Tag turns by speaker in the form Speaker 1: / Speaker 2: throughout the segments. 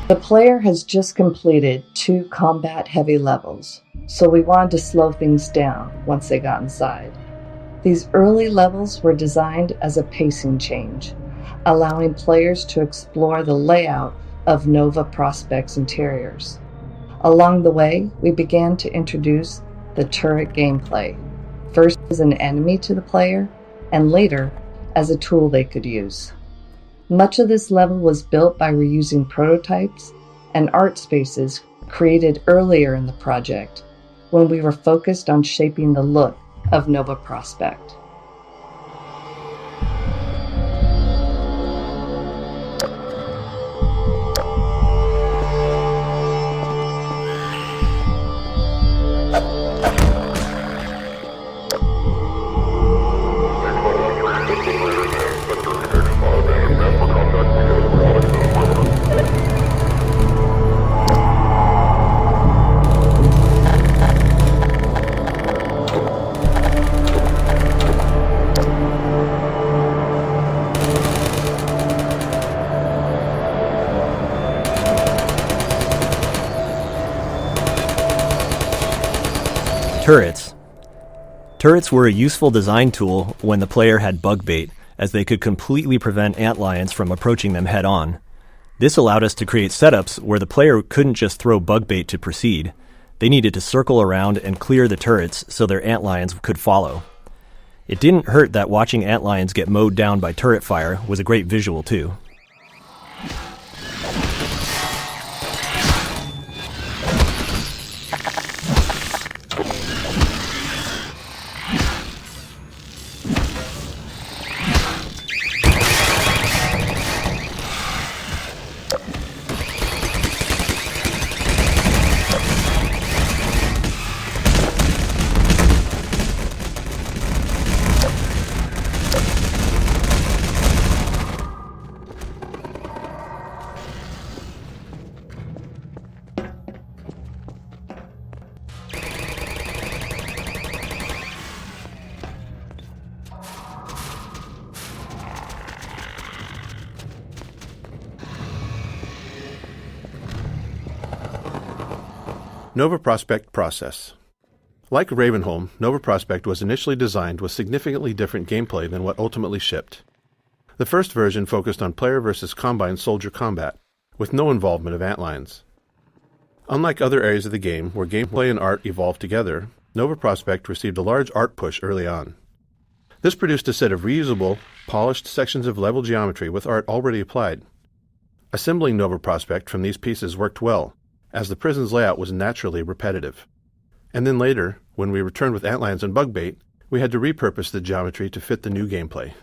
Speaker 1: The player has just completed 2 combat-heavy levels, so we wanted to slow things down once they got inside. These early levels were designed as a pacing change, allowing players to explore the layout of Nova Prospekt's interiors. Along the way, we began to introduce the turret gameplay, first as an enemy to the player, and later as a tool they could use. Much of this level was built by reusing prototypes and art spaces created earlier in the project, when we were focused on shaping the look of Nova Prospekt.
Speaker 2: Turrets. Turrets were a useful design tool when the player had bug bait, as they could completely prevent antlions from approaching them head-on. This allowed us to create setups where the player couldn't just throw bug bait to proceed. They needed to circle around and clear the turrets so their antlions could follow. It didn't hurt that watching antlions get mowed down by turret fire was a great visual too.
Speaker 3: Nova Prospekt process. Like Ravenholm, Nova Prospekt was initially designed with significantly different gameplay than what ultimately shipped. The first version focused on player versus combine soldier combat, with no involvement of antlions. Unlike other areas of the game where gameplay and art evolved together, Nova Prospekt received a large art push early on. This produced a set of reusable, polished sections of level geometry with art already applied. Assembling Nova Prospekt from these pieces worked well, as the prison's layout was naturally repetitive. And then later, when we returned with antlions and bug bait, we had to repurpose the geometry to fit the new gameplay.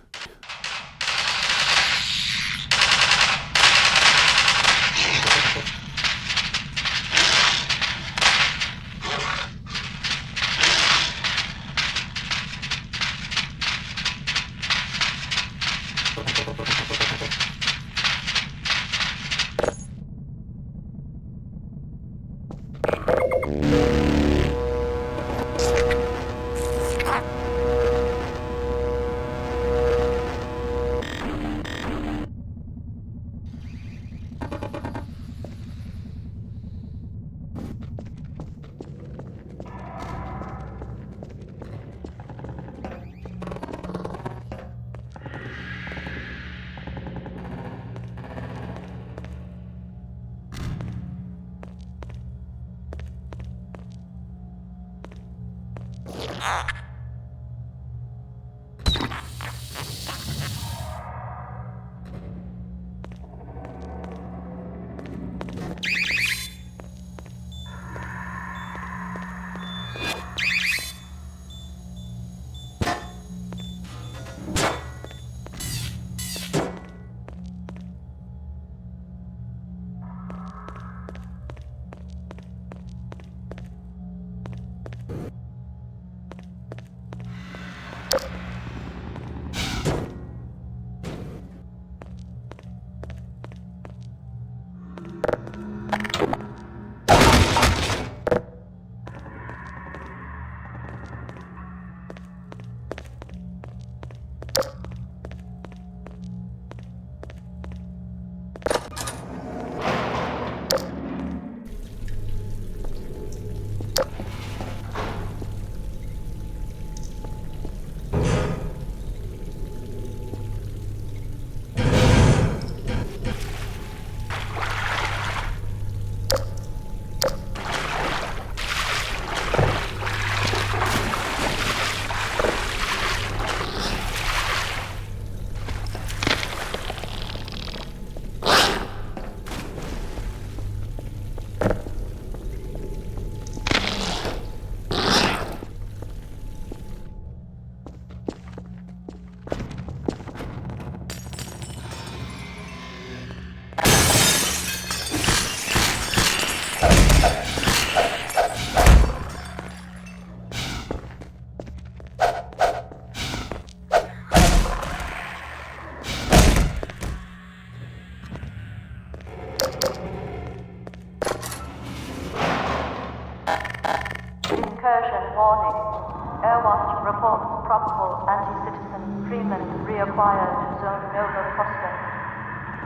Speaker 4: Honorable Anti-Citizen Freeman reacquired Zone Nova Prospekt.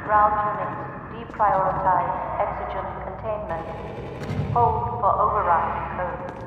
Speaker 4: Ground units deprioritize exigent containment. Hold for override code.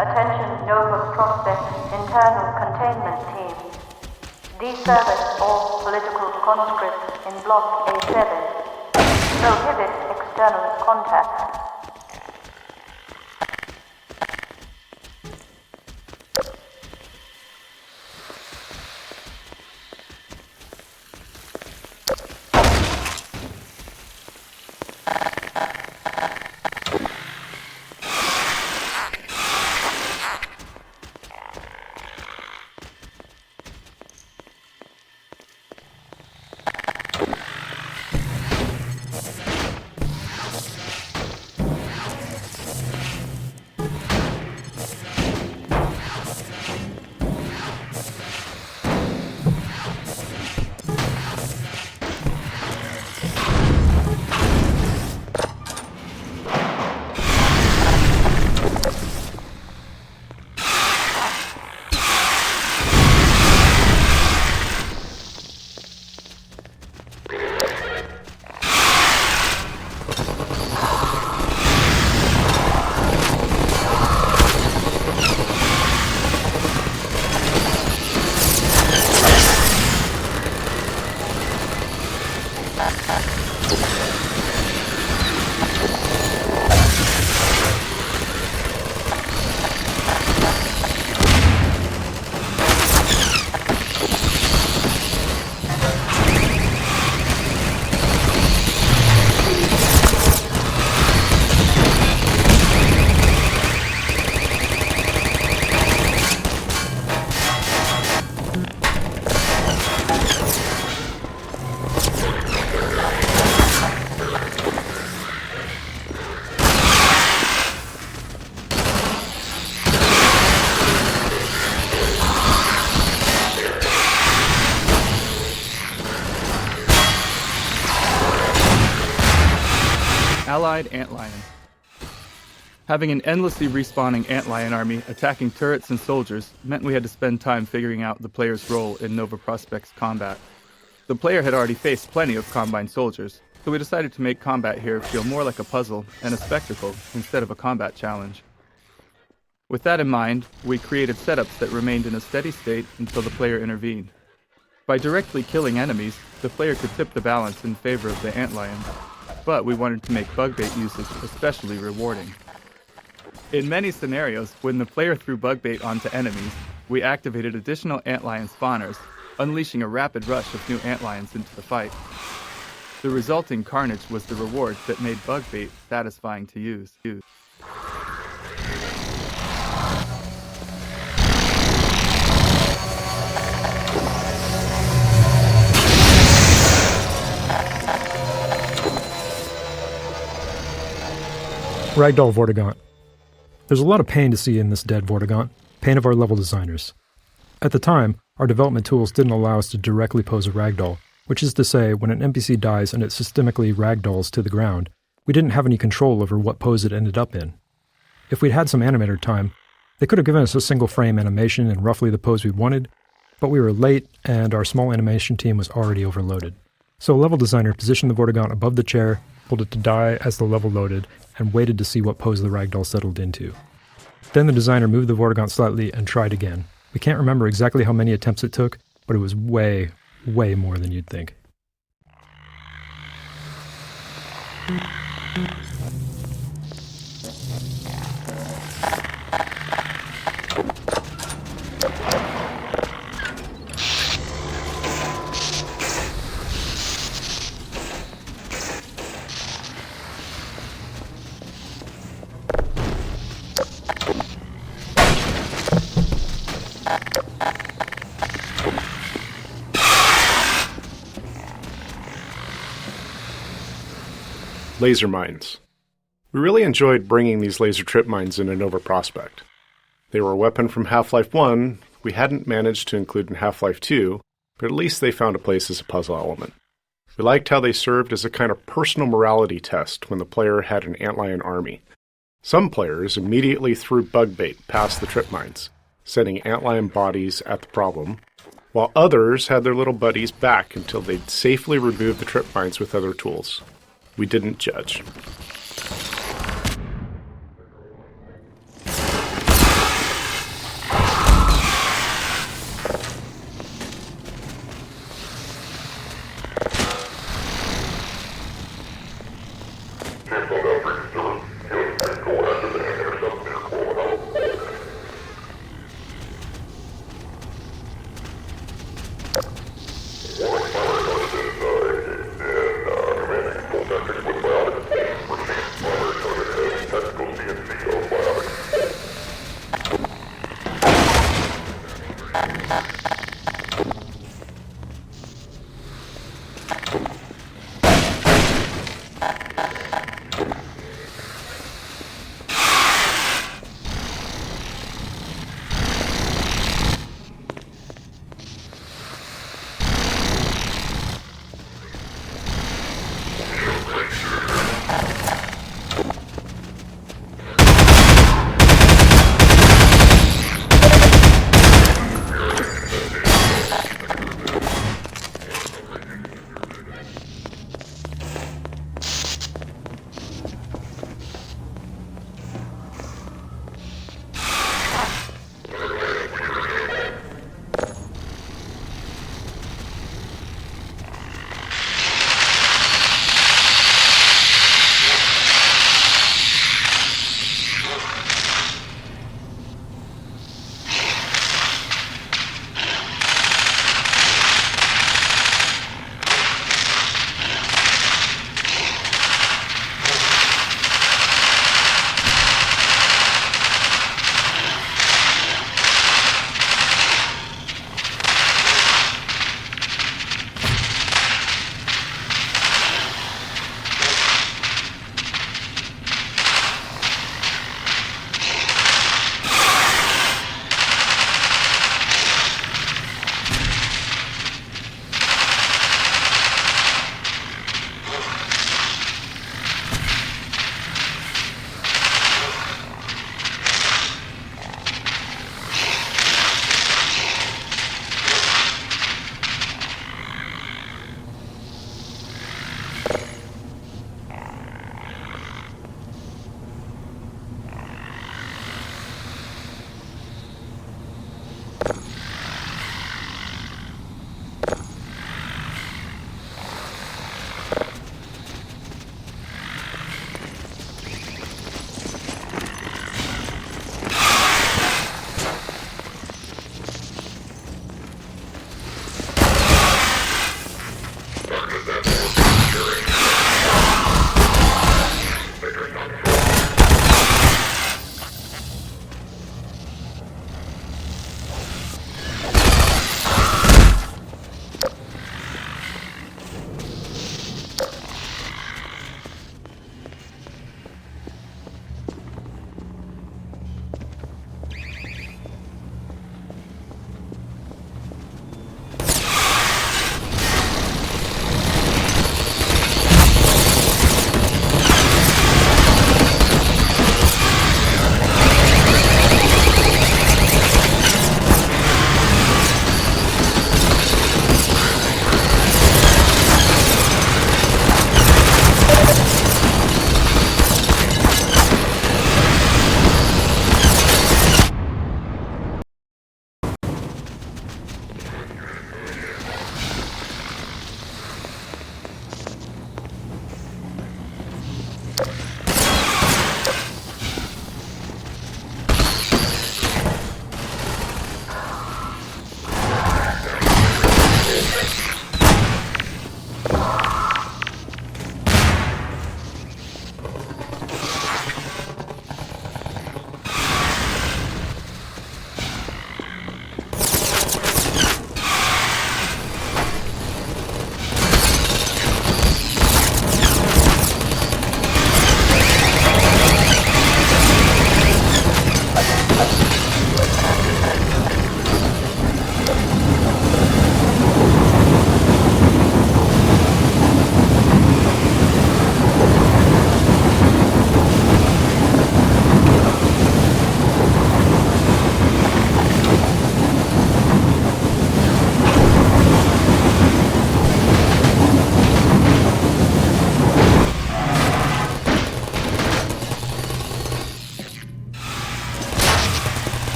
Speaker 4: Attention Nova Prospekt internal containment team. Deservice all political conscripts in Block A7. Prohibit external contact.
Speaker 5: Allied antlions. Having an endlessly respawning antlion army attacking turrets and soldiers meant we had to spend time figuring out the player's role in Nova Prospekt's combat. The player had already faced plenty of Combine soldiers, so we decided to make combat here feel more like a puzzle and a spectacle instead of a combat challenge. With that in mind, we created setups that remained in a steady state until the player intervened. By directly killing enemies, the player could tip the balance in favor of the antlions, but we wanted to make bug bait usage especially rewarding. In many scenarios, when the player threw bug bait onto enemies, we activated additional antlion spawners, unleashing a rapid rush of new antlions into the fight. The resulting carnage was the reward that made bug bait satisfying to use.
Speaker 6: Ragdoll Vortigaunt. There's a lot of pain to see in this dead Vortigaunt, pain of our level designers. At the time, our development tools didn't allow us to directly pose a ragdoll, which is to say, when an NPC dies and it systemically ragdolls to the ground, we didn't have any control over what pose it ended up in. If we'd had some animator time, they could have given us a single frame animation in roughly the pose we wanted, but we were late and our small animation team was already overloaded. So a level designer positioned the Vortigaunt above the chair, told it to die as the level loaded, and waited to see what pose the ragdoll settled into. Then the designer moved the Vortigaunt slightly and tried again. We can't remember exactly how many attempts it took, but it was way, way more than you'd think.
Speaker 7: Laser mines. We really enjoyed bringing these laser trip mines into Nova Prospekt. They were a weapon from Half-Life 1 we hadn't managed to include in Half-Life 2, but at least they found a place as a puzzle element. We liked how they served as a kind of personal morality test when the player had an antlion army. Some players immediately threw bug bait past the trip mines, sending antlion bodies at the problem, while others had their little buddies back until they'd safely removed the trip mines with other tools. We didn't judge.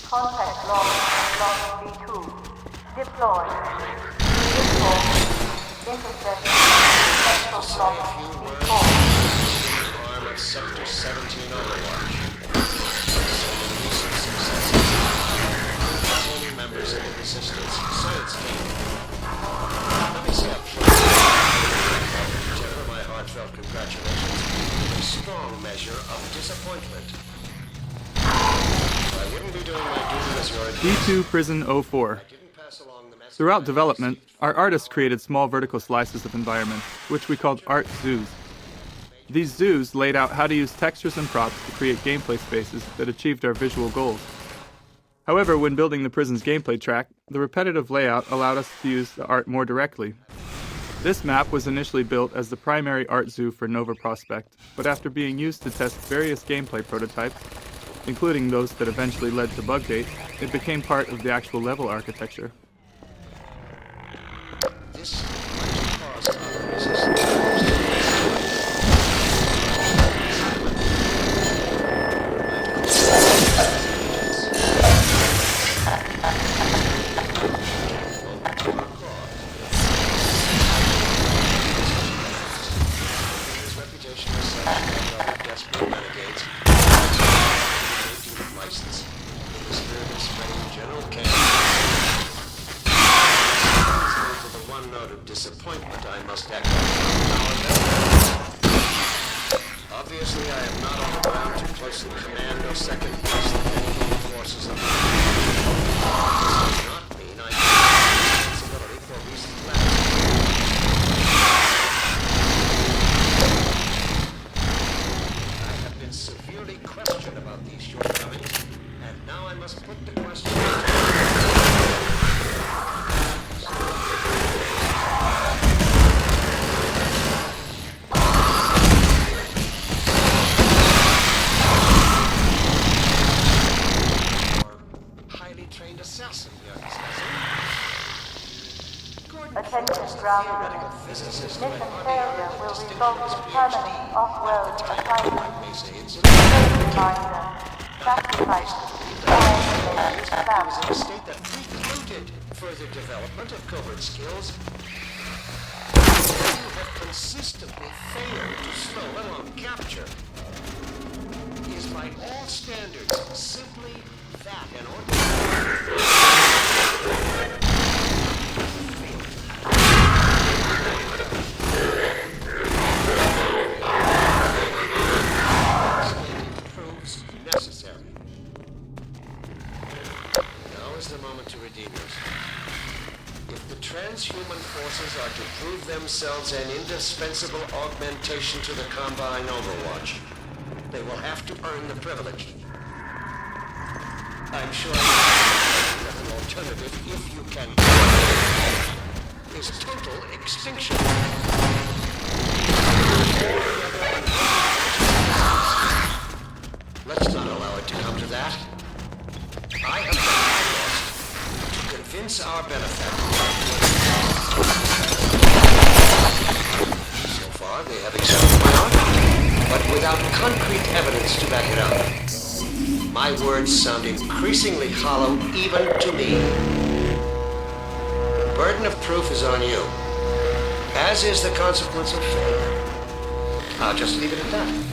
Speaker 4: Contact log in block B2. Deploy. Reinforce. Intercept. Central block B4.
Speaker 8: Arm of Sector 17 Overwatch. Containing members of the Resistance Science Team. Let me say up front. Temper my heartfelt congratulations with a strong measure of disappointment. I wouldn't be doing my duty as your
Speaker 5: B2 Prison 04. Throughout development, our artists created small vertical slices of environment, which we called art zoos. These zoos laid out how to use textures and props to create gameplay spaces that achieved our visual goals. However, when building the prison's gameplay track, the repetitive layout allowed us to use the art more directly. This map was initially built as the primary art zoo for Nova Prospekt, but after being used to test various gameplay prototypes, including those that eventually led to Bugbait, it became part of the actual level architecture.
Speaker 8: This might cause our resistance. His reputation as such by desperate renegades. License. In the spirit of spreading general chaos. To the one note of disappointment I must echo. Obviously, I am not on the ground to closely command or second place the enemy forces of the This does not mean I take responsibility for recent I have been severely questioned about these shortcomings, and now I must put the question. Highly trained assassin, young assassin.
Speaker 4: Attention ground units. Mission failure will result in permanent off-world assignment. Reminder. Sacrifice.
Speaker 8: I was in a state that precluded further development of covert skills. You have consistently failed to slow, let alone capture, is by all standards simply that an ordinary. Proves necessary. Now is the moment to redeem yourself. If the transhuman forces are to prove themselves an indispensable augmentation to the Combine Overwatch, they will have to earn the privilege. I'm sure that an alternative, if you can, is total extinction. Let's not allow it to come to that. I have done my best to convince our benefactors. So far, they have accepted my argument, but without concrete evidence to back it up. My words sound increasingly hollow even to me. The burden of proof is on you, as is the consequence of failure. I'll just leave it at that.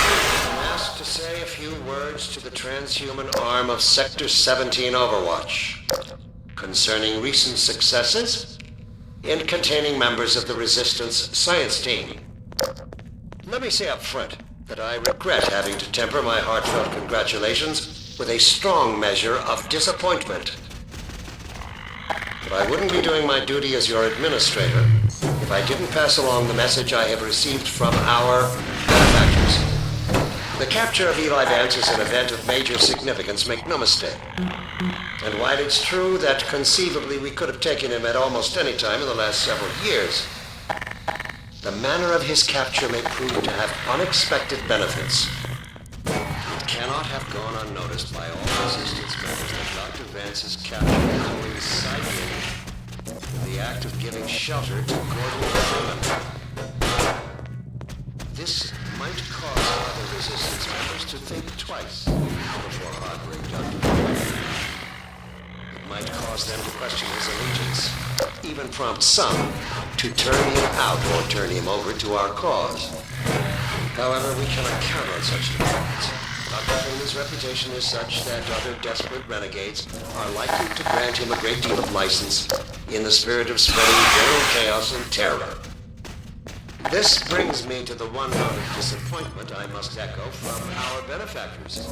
Speaker 8: I'm asked to say a few words to the transhuman arm of Sector 17 Overwatch concerning recent successes in containing members of the Resistance Science Team. Let me say up front that I regret having to temper my heartfelt congratulations with a strong measure of disappointment. But I wouldn't be doing my duty as your administrator if I didn't pass along the message I have received from our benefactors. The capture of Eli Vance is an event of major significance, make no mistake. And while it's true that conceivably we could have taken him at almost any time in the last several years, the manner of his capture may prove to have unexpected benefits. cannot have gone unnoticed by all Resistance members that Dr. Vance's capture coincided with the act of giving shelter to Gordon Freeman. This might cause other Resistance members to think twice before harboring Dr. Freeman. It might cause them to question his allegiance, even prompt some to turn him out or turn him over to our cause. However, we cannot count on such developments. Dr. Freeman's reputation is such that other desperate renegades are likely to grant him a great deal of license in the spirit of spreading general chaos and terror. This brings me to the one note of disappointment I must echo from our benefactors.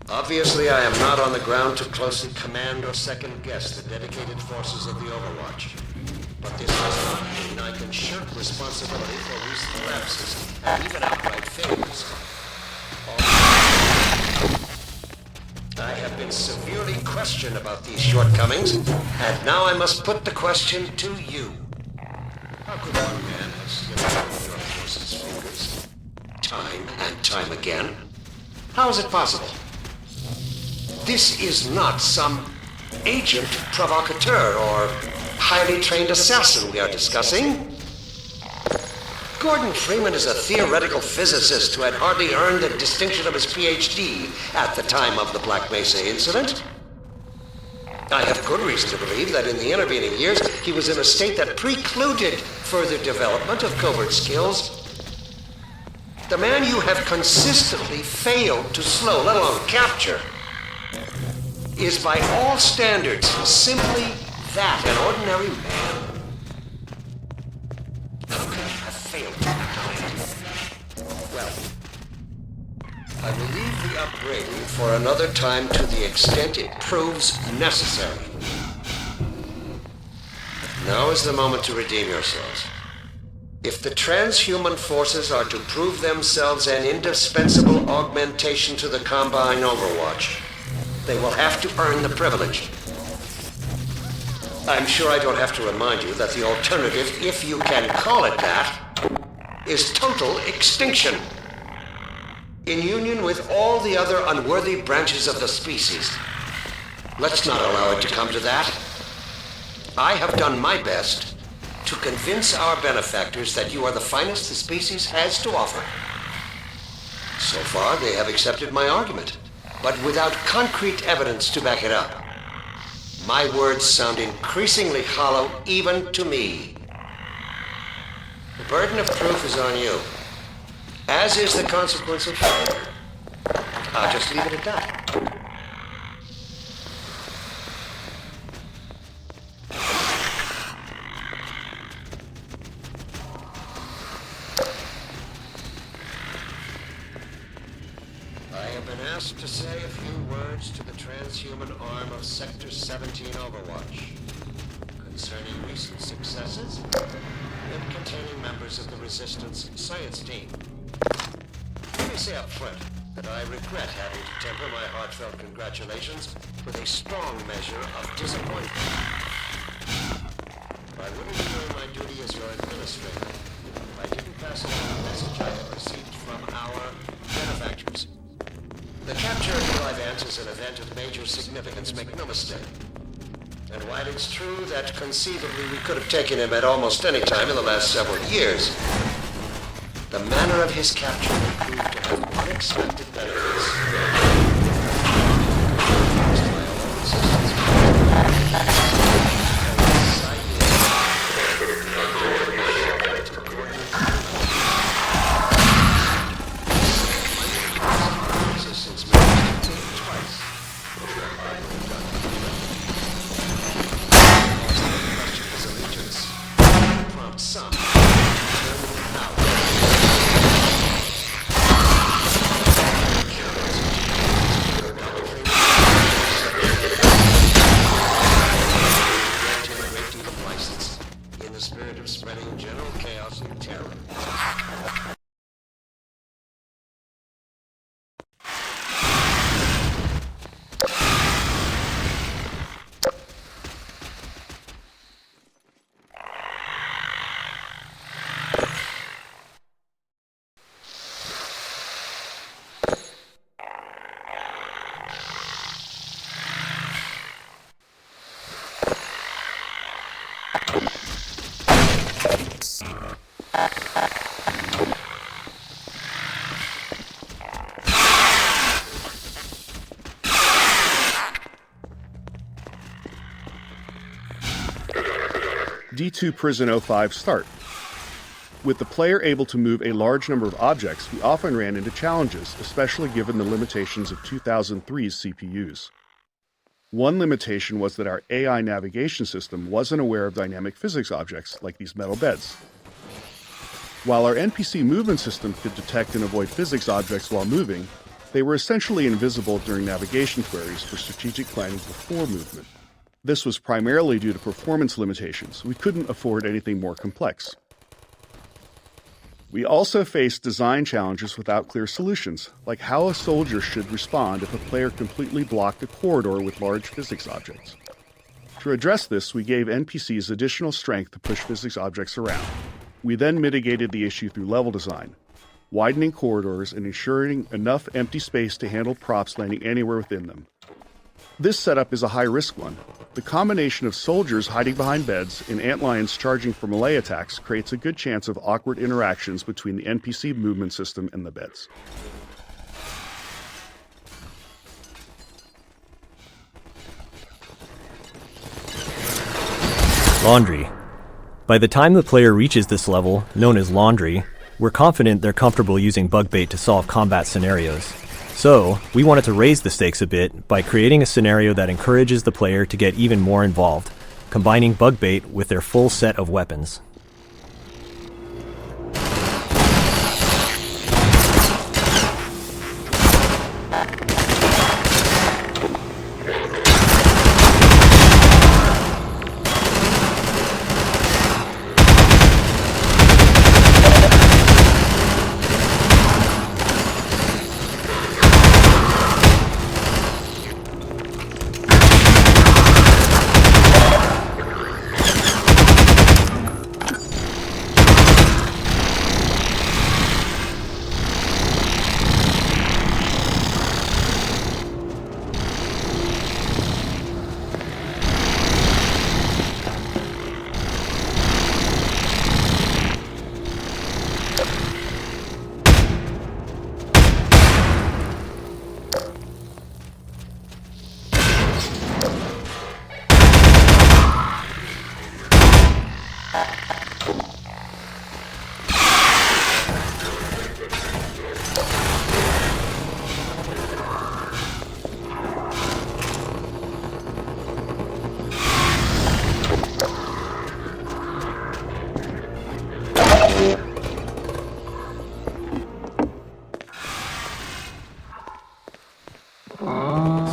Speaker 8: Obviously, I am not on the ground to closely command or second-guess the dedicated forces of the Overwatch. But this does not mean I can shirk responsibility for recent lapses and even outright failures. I have been severely questioned about these shortcomings, and now I must put the question to you. How could one man have slipped through your force's fingers time and time again? How is it possible? This is not some agent provocateur or highly trained assassin we are discussing. Gordon Freeman is a theoretical physicist who had hardly earned the distinction of his PhD at the time of the Black Mesa incident. I have good reason to believe that in the intervening years, he was in a state that precluded further development of covert skills. The man you have consistently failed to slow, let alone capture, is by all standards simply that, an ordinary man. How could he have failed to calculate? Well, I will leave the upbraiding for another time to the extent it proves necessary. Now is the moment to redeem yourselves. If the transhuman forces are to prove themselves an indispensable augmentation to the Combine Overwatch, they will have to earn the privilege. I'm sure I don't have to remind you that the alternative, if you can call it that, is total extinction. In union with all the other unworthy branches of the species. Let's not allow it to come to that. I have done my best to convince our benefactors that you are the finest the species has to offer. So far, they have accepted my argument, but without concrete evidence to back it up. My words sound increasingly hollow even to me. The burden of proof is on you, as is the consequence of failure. I'll just leave it at that. I have been asked to say a few words to the transhuman arm of Sector 17 Overwatch concerning recent successes and containing members of the Resistance science team. Let me say up front that I regret having to temper my heartfelt congratulations with a strong measure of disappointment. I wouldn't be doing my duty as your administrator if I didn't pass along the message I have received from our benefactors. The capture of Eli Vance is an event of major significance, make no mistake. And while it's true that conceivably we could have taken him at almost any time in the last several years, the manner of his capture will prove to have unexpected benefits.
Speaker 3: D2 Prison 05 start. With the player able to move a large number of objects, we often ran into challenges, especially given the limitations of 2003's CPUs. One limitation was that our AI navigation system wasn't aware of dynamic physics objects like these metal beds. While our NPC movement system could detect and avoid physics objects while moving, they were essentially invisible during navigation queries for strategic planning before movement. This was primarily due to performance limitations. We couldn't afford anything more complex. We also faced design challenges without clear solutions, like how a soldier should respond if a player completely blocked a corridor with large physics objects. To address this, we gave NPCs additional strength to push physics objects around. We then mitigated the issue through level design, widening corridors and ensuring enough empty space to handle props landing anywhere within them. This setup is a high-risk one. The combination of soldiers hiding behind beds and antlions charging for melee attacks creates a good chance of awkward interactions between the NPC movement system and the beds.
Speaker 2: Laundry. By the time the player reaches this level, known as Laundry, we're confident they're comfortable using bug bait to solve combat scenarios. So, we wanted to raise the stakes a bit by creating a scenario that encourages the player to get even more involved, combining bug bait with their full set of weapons.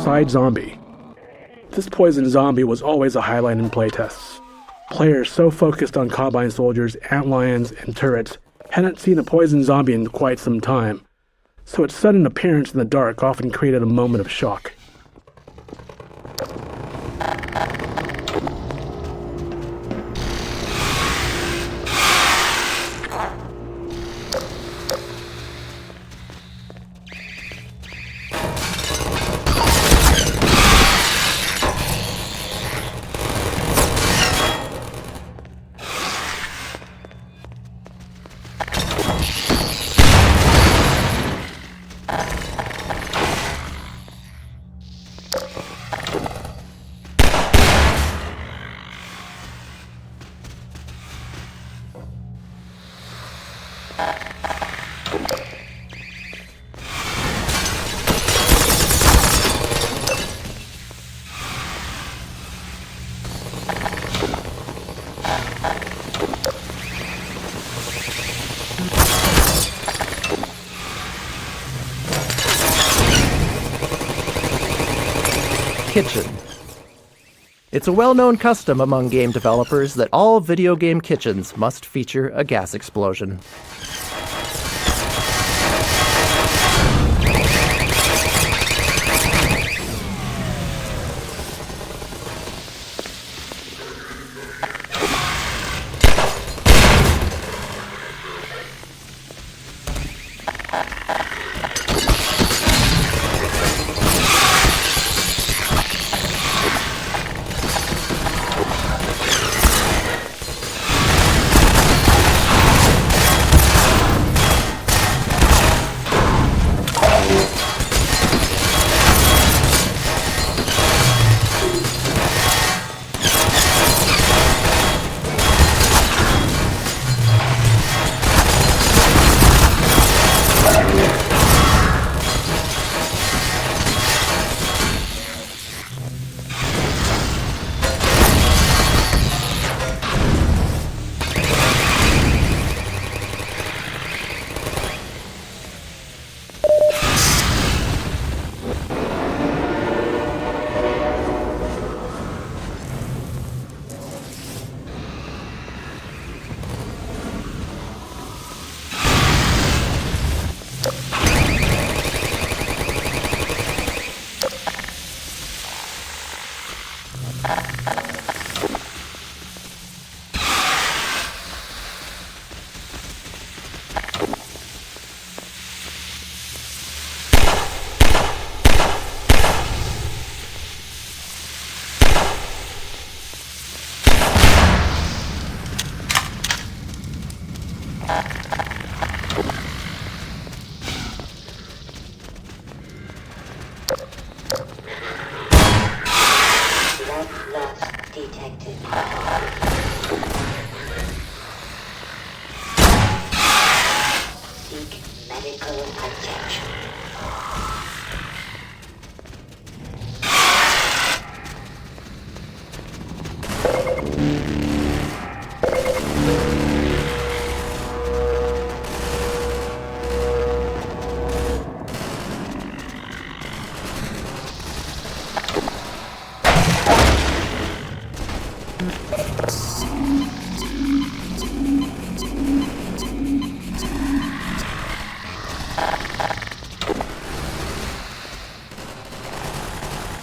Speaker 9: Side zombie. This poison zombie was always a highlight in playtests. Players so focused on combine soldiers, antlions, and turrets hadn't seen a poison zombie in quite some time, so its sudden appearance in the dark often created a moment of shock.
Speaker 10: Kitchen. It's a well-known custom among game developers that all video game kitchens must feature a gas explosion.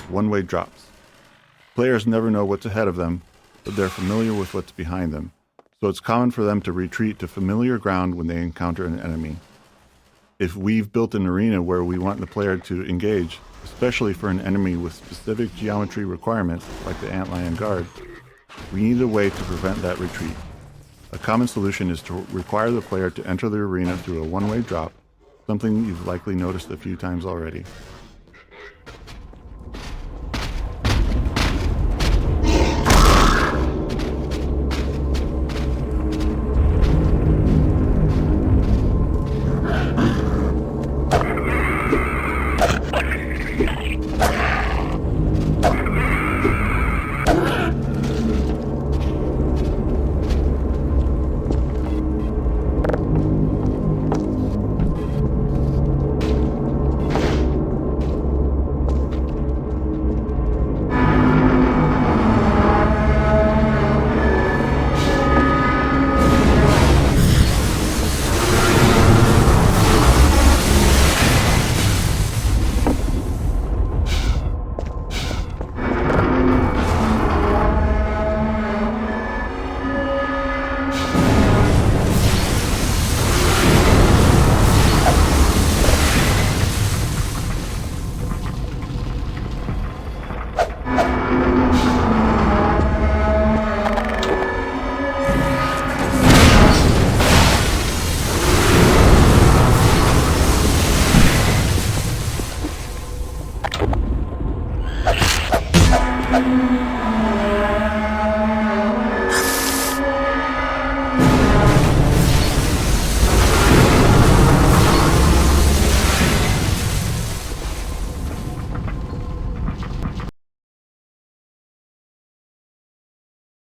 Speaker 11: one-way drops. Players never know what's ahead of them, but they're familiar with what's behind them, so it's common for them to retreat to familiar ground when they encounter an enemy. If we've built an arena where we want the player to engage, especially for an enemy with specific geometry requirements like the antlion guard, we need a way to prevent that retreat. A common solution is to require the player to enter the arena through a one-way drop, something you've likely noticed a few times already.